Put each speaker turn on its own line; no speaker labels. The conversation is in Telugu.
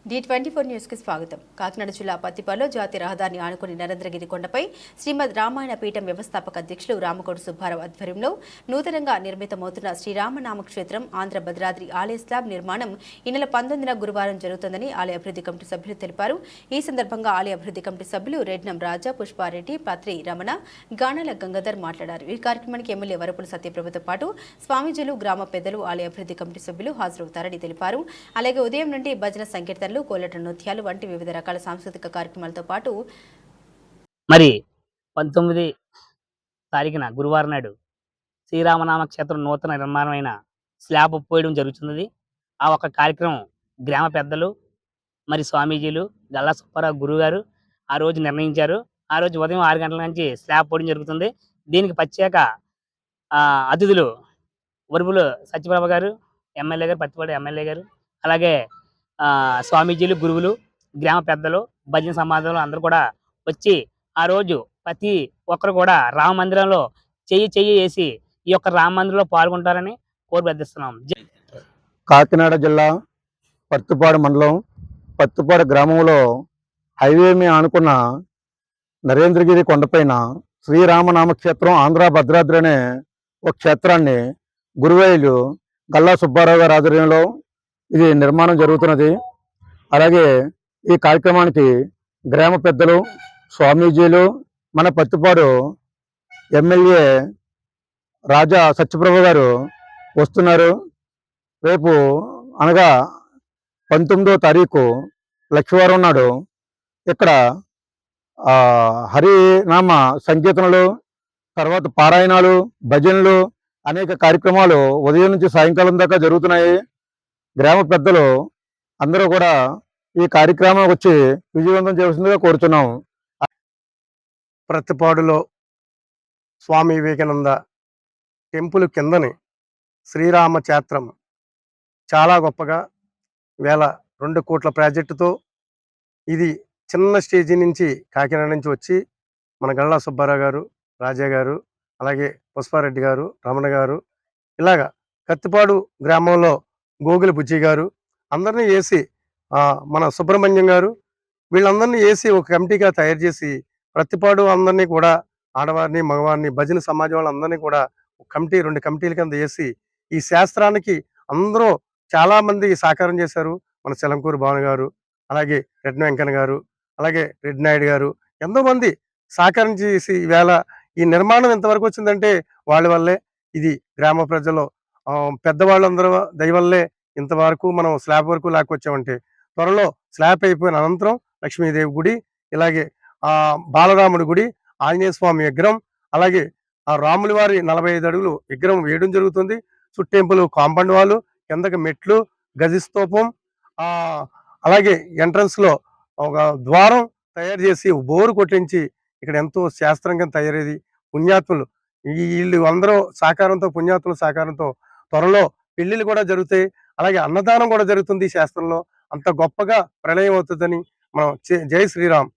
D24 న్యూస్ కి స్వాగతం. కాకినాడ జిల్లా పత్తిపాడులో జాతీయ రహదారిని ఆనుకుని నరేంద్రగిరి కొండపై శ్రీమద్ రామాయణ పీఠం వ్యవస్థాపక అధ్యక్షులు రామకోటి సుబ్బారావు ఆధ్వర్యంలో నూతనంగా నిర్మితమవుతున్న శ్రీరామనామ క్షేత్రం ఆంధ్ర భద్రాద్రి ఆలయ స్లాబ్ నిర్మాణం ఈ నెల 19న గురువారం జరుగుతుందని ఆలయ అభివృద్ధి కమిటీ సభ్యులు తెలిపారు. ఈ సందర్భంగా ఆలయ అభివృద్ధి కమిటీ సభ్యులు రెడ్నం రాజా, పుష్పారెడ్డి, పత్రి రమణ, గానాల గంగాధర్ మాట్లాడారు. ఈ కార్యక్రమానికి ఎమ్మెల్యే వరపుల సత్యప్రభతో పాటు స్వామీజీలు, గ్రామ పెద్దలు, ఆలయ అభివృద్ధి కమిటీ సభ్యులు హాజరవుతారని తెలిపారు. అలాగే ఉదయం నుండి భజన సంకీర్తనలు, కోలాట నృత్యాలు వంటి వివిధ రకాల సాంస్కృతిక కార్యక్రమాలతో పాటు
మరి 19 తారీఖున గురువారం నాడు శ్రీరామనామ క్షేత్రం నూతన నిర్మాణమైన స్లాబ్ పోయడం జరుగుతున్నది. ఆ ఒక కార్యక్రమం గ్రామ పెద్దలు మరి స్వామీజీలు గల్లా సుబ్బారావు గురువు గారు ఆ రోజు నిర్ణయించారు. ఆ రోజు ఉదయం 6 గంటల నుంచి స్లాబ్ పోయడం జరుగుతుంది. దీనికి ప్రత్యేక అతిథులు వరుపులు సత్యప్రభ గారు, ఎమ్మెల్యే గారు, పత్తిపాడు ఎమ్మెల్యే గారు, అలాగే స్వామీజీలు, గురువులు, గ్రామ పెద్దలు, భజన సమాజంలో అందరూ కూడా వచ్చి ఆ రోజు ప్రతి ఒక్కరు కూడా రామ మందిరంలో చెయ్యి వేసి ఈ యొక్క రామ మందిరంలో పాల్గొంటారని కోరుబెద్దిస్తున్నాం.
కాకినాడ జిల్లా పత్తిపాడు మండలం పత్తిపాడు గ్రామంలో హైవే మీద ఆనుకున్న నరేంద్రగిరి కొండపైన శ్రీరామనామ క్షేత్రం ఆంధ్ర భద్రాద్రి అనే ఒక క్షేత్రాన్ని గురువైలు గల్లా సుబ్బారావు గారి ఆధ్వర్యంలో ఇది నిర్మాణం జరుగుతున్నది. అలాగే ఈ కార్యక్రమానికి గ్రామ పెద్దలు, స్వామీజీలు, మన పత్తిపాడు ఎమ్మెల్యే రాజా సత్యప్రభ గారు వస్తున్నారు. రేపు అనగా 19వ తారీఖు లక్షవారం నాడు ఇక్కడ హరినామ సంకీర్తనలు, తర్వాత పారాయణాలు, భజనలు, అనేక కార్యక్రమాలు ఉదయం నుంచి సాయంకాలం దాకా జరుగుతున్నాయి. గ్రామ పెద్దలు అందరూ కూడా ఈ కార్యక్రమం వచ్చి విజయవంతం చేస్తుందిగా కోరుతున్నాం.
ప్రతిపాడులో స్వామి వివేకానంద టెంపుల్ కిందని శ్రీరామ క్షేత్రం చాలా గొప్పగా 2 కోట్ల ప్రాజెక్టుతో ఇది చిన్న స్టేజీ నుంచి కాకినాడ నుంచి వచ్చి మన గల్లా సుబ్బారావు గారు, రాజా గారు, అలాగే పుష్పారెడ్డి గారు, రమణ గారు, ఇలాగా కత్తిపాడు గ్రామంలో గోగుల బుజ్జి గారు అందరినీ వేసి మన సుబ్రహ్మణ్యం గారు వీళ్ళందరినీ వేసి ఒక కమిటీగా తయారు చేసి ప్రతిపాడు అందరినీ కూడా ఆడవారిని, మగవారిని, భజన సమాజం వాళ్ళందరినీ కూడా ఒక కమిటీ 2 కమిటీల కింద వేసి ఈ శాస్త్రానికి అందరూ చాలా మంది సహకారం చేశారు. మన చెలంకూరు భావన గారు, అలాగే రెడ్డి వెంకన్న గారు, అలాగే రెడ్డి నాయుడు గారు, ఎంతోమంది సహకారం చేసి ఈవేళ ఈ నిర్మాణం ఎంతవరకు వచ్చిందంటే వాళ్ళ వల్లే. ఇది గ్రామ ప్రజలు పెద్దవాళ్ళందరూ దయవల్లే ఇంతవరకు మనం స్లాబ్ వరకు లాక్కొచ్చామంటే త్వరలో స్లాబ్ అయిపోయిన అనంతరం లక్ష్మీదేవి గుడి, ఇలాగే బాలరాముడి గుడి, ఆంజనేయ స్వామి విగ్రహం, అలాగే రాముల వారి 45 అడుగులు విగ్రహం వేయడం జరుగుతుంది. చుట్టెంపులు, కాంపౌండ్ వాళ్ళు, కిందకి మెట్లు, గజస్తూపం, అలాగే ఎంట్రన్స్ లో ఒక ద్వారం తయారు చేసి బోరు కొట్టించి ఇక్కడ ఎంతో శాస్త్రంగా తయారేది. పుణ్యాత్ములు వీళ్ళు అందరూ సహకారంతో, పుణ్యాత్ముల సహకారంతో త్వరలో పెళ్లిళ్ళు కూడా జరుగుతాయి. అలాగే అన్నదానం కూడా జరుగుతుంది. ఈ శాస్త్రంలో అంత గొప్పగా ప్రళయం అవుతుందని మనం జై శ్రీరామ్.